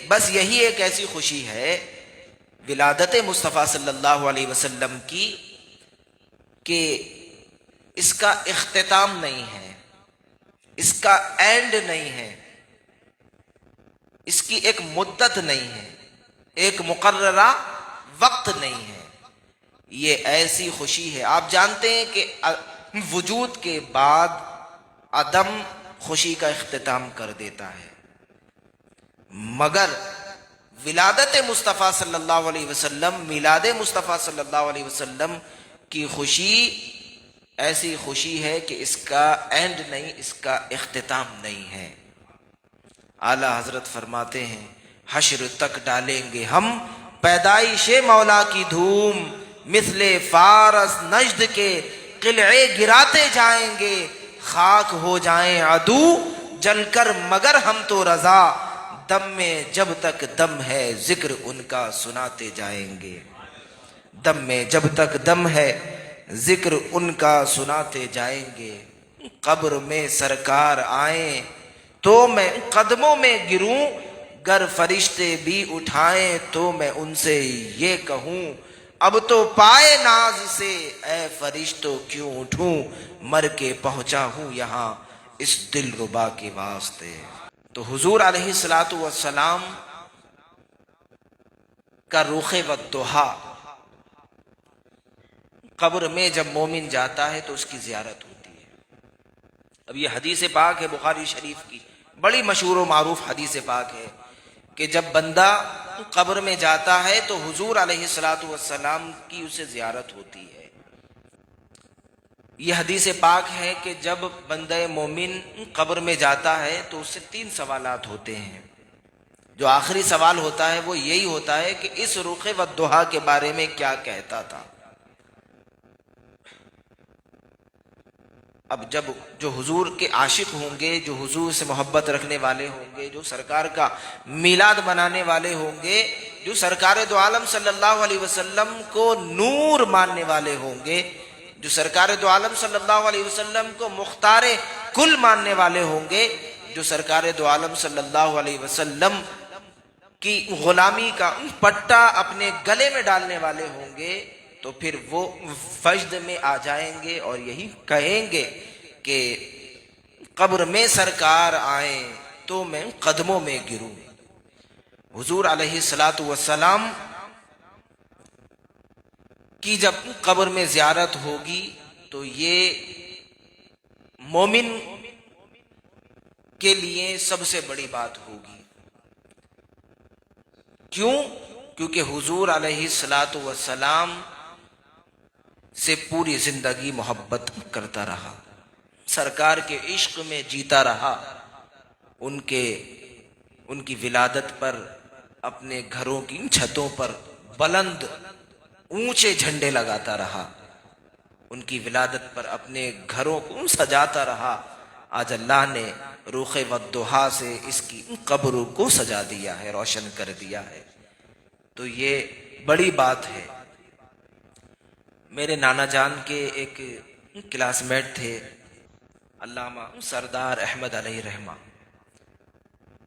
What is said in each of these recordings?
بس یہی ایک ایسی خوشی ہے ولادت مصطفیٰ صلی اللہ علیہ وسلم کی کہ اس کا اختتام نہیں ہے، اس کا اینڈ نہیں ہے، اس کی ایک مدت نہیں ہے، ایک مقررہ وقت نہیں ہے۔ یہ ایسی خوشی ہے، آپ جانتے ہیں کہ وجود کے بعد عدم خوشی کا اختتام کر دیتا ہے، مگر ولادت مصطفیٰ صلی اللہ علیہ وسلم، میلاد مصطفیٰ صلی اللہ علیہ وسلم کی خوشی ایسی خوشی ہے کہ اس کا اینڈ نہیں، اس کا اختتام نہیں ہے۔ اعلی حضرت فرماتے ہیں حشر تک ڈالیں گے ہم پیدائش مولا کی دھوم، مثل فارس نجد کے قلعے گراتے جائیں گے، خاک ہو جائیں عدو جل کر مگر ہم تو رضا، دم میں جب تک دم ہے ذکر ان کا سناتے جائیں گے، دم میں جب تک دم ہے ذکر ان کا سناتے جائیں گے۔ قبر میں سرکار آئیں تو میں قدموں میں گروں، گر فرشتے بھی اٹھائیں تو میں ان سے یہ کہوں، اب تو پائے ناز سے اے فرشتوں کیوں اٹھوں، مر کے پہنچا ہوں یہاں اس دل ربا کے واسطے۔ تو حضور علیہ الصلوۃ والسلام کا رخ والضحیٰ، قبر میں جب مومن جاتا ہے تو اس کی زیارت ہوتی ہے۔ اب یہ حدیث پاک ہے بخاری شریف کی، بڑی مشہور و معروف حدیث پاک ہے کہ جب بندہ قبر میں جاتا ہے تو حضور علیہ الصلوۃ والسلام کی اسے زیارت ہوتی ہے۔ یہ حدیث پاک ہے کہ جب بندہ مومن قبر میں جاتا ہے تو اس سے 3 سوالات ہوتے ہیں۔ جو آخری سوال ہوتا ہے وہ یہی ہوتا ہے کہ اس رخ والضحیٰ کے بارے میں کیا کہتا تھا۔ اب جب جو حضور کے عاشق ہوں گے، جو حضور سے محبت رکھنے والے ہوں گے، جو سرکار کا میلاد منانے والے ہوں گے، جو سرکار دو عالم صلی اللہ علیہ وسلم کو نور ماننے والے ہوں گے، جو سرکار دو عالم صلی اللہ علیہ وسلم کو مختار کل ماننے والے ہوں گے، جو سرکار دو عالم صلی اللہ علیہ وسلم کی غلامی کا پٹا اپنے گلے میں ڈالنے والے ہوں گے، تو پھر وہ وجد میں آ جائیں گے اور یہی کہیں گے کہ قبر میں سرکار آئیں تو میں قدموں میں گروں۔ حضور علیہ الصلوۃ والسلام کی جب قبر میں زیارت ہوگی تو یہ مومن کے لیے سب سے بڑی بات ہوگی۔ کیوں؟ کیونکہ حضور علیہ الصلوۃ والسلام سے پوری زندگی محبت کرتا رہا، سرکار کے عشق میں جیتا رہا، ان کی ولادت پر اپنے گھروں کی چھتوں پر بلند اونچے جھنڈے لگاتا رہا، ان کی ولادت پر اپنے گھروں کو سجاتا رہا۔ آج اللہ نے رخ والضحیٰ سے اس کی قبر کو سجا دیا ہے، روشن کر دیا ہے، تو یہ بڑی بات ہے۔ میرے نانا جان کے ایک کلاس میٹ تھے علامہ سردار احمد علیہ رحمہ،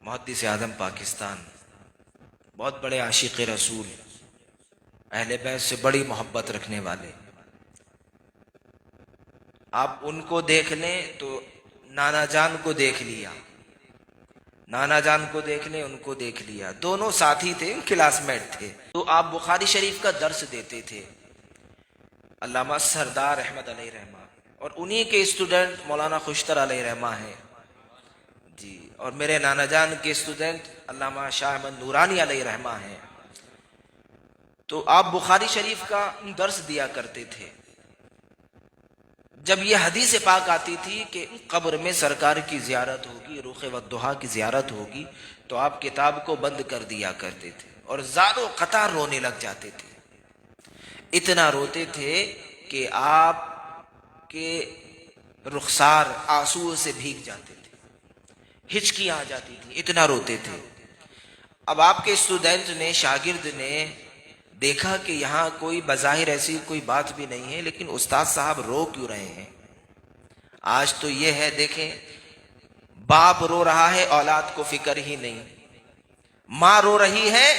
محدث اعظم پاکستان، بہت بڑے عاشق رسول، اہل بیت سے بڑی محبت رکھنے والے۔ آپ ان کو دیکھ لیں تو نانا جان کو دیکھ لیا، نانا جان کو دیکھ لیں ان کو دیکھ لیا، دونوں ساتھی تھے، کلاس میٹ تھے۔ تو آپ بخاری شریف کا درس دیتے تھے علامہ سردار احمد علیہ رحمہ، اور انہی کے اسٹوڈنٹ مولانا خوشتر علیہ رحمہ ہیں جی، اور میرے نانا جان کے اسٹوڈنٹ علامہ شاہ احمد نورانی علیہ رحمہ ہیں۔ تو آپ بخاری شریف کا درس دیا کرتے تھے۔ جب یہ حدیث پاک آتی تھی کہ قبر میں سرکار کی زیارت ہوگی، رخ والضحیٰ کی زیارت ہوگی، تو آپ کتاب کو بند کر دیا کرتے تھے اور زار و قطار رونے لگ جاتے تھے۔ اتنا روتے تھے کہ آپ کے رخسار آنسو سے بھیگ جاتے تھے، ہچکیاں آ جاتی تھی، اتنا روتے تھے۔ اب آپ کے اسٹوڈنٹ نے، شاگرد نے دیکھا کہ یہاں کوئی بظاہر ایسی کوئی بات بھی نہیں ہے، لیکن استاد صاحب رو کیوں رہے ہیں؟ آج تو یہ ہے، دیکھیں باپ رو رہا ہے، اولاد کو فکر ہی نہیں، ماں رو رہی ہے،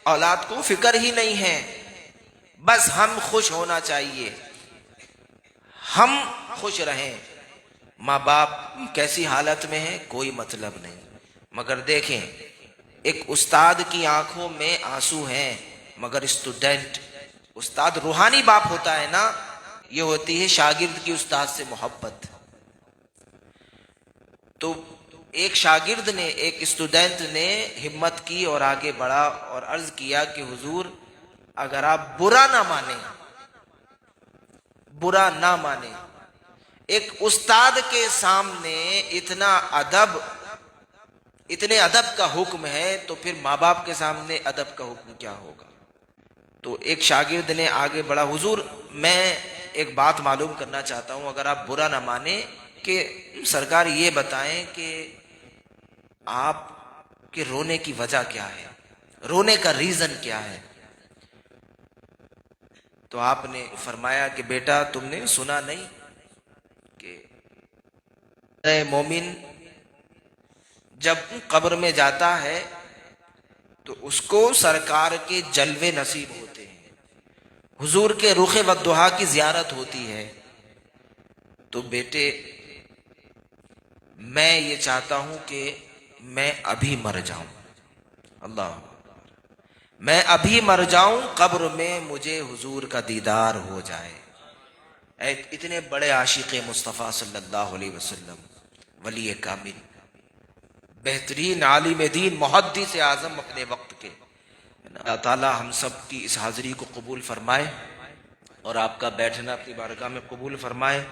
اولاد کو فکر ہی نہیں ہے، بس ہم خوش ہونا چاہیے، ہم خوش رہیں۔ ماں باپ کیسی حالت میں ہے کوئی مطلب نہیں، مگر دیکھیں ایک استاد کی آنکھوں میں آنسو ہیں، مگر اسٹوڈنٹ، استاد روحانی باپ ہوتا ہے نا، یہ ہوتی ہے شاگرد کی استاد سے محبت۔ تو ایک شاگرد نے، ایک اسٹوڈنٹ نے ہمت کی اور آگے بڑھا اور عرض کیا کہ حضور اگر آپ برا نہ مانیں، برا نہ مانیں، ایک استاد کے سامنے اتنے ادب کا حکم ہے تو پھر ماں باپ کے سامنے ادب کا حکم کیا ہوگا؟ تو ایک شاگرد نے آگے بڑھا، حضور میں ایک بات معلوم کرنا چاہتا ہوں، اگر آپ برا نہ مانیں کہ سرکار یہ بتائیں کہ آپ کے رونے کی وجہ کیا ہے، رونے کا ریزن کیا ہے؟ تو آپ نے فرمایا کہ بیٹا تم نے سنا نہیں کہ مومن جب قبر میں جاتا ہے تو اس کو سرکار کے جلوے نصیب ہوتے ہیں، حضور کے رخ والضحا کی زیارت ہوتی ہے۔ تو بیٹے میں یہ چاہتا ہوں کہ میں ابھی مر جاؤں، اللہ، میں ابھی مر جاؤں، قبر میں مجھے حضور کا دیدار ہو جائے۔ اتنے بڑے عاشق مصطفیٰ صلی اللہ علیہ وسلم، ولی کامل، بہترین عالم دین، محدث اعظم اپنے وقت کے، اللہ تعالی ہم سب کی اس حاضری کو قبول فرمائے اور آپ کا بیٹھنا اپنی بارگاہ میں قبول فرمائے۔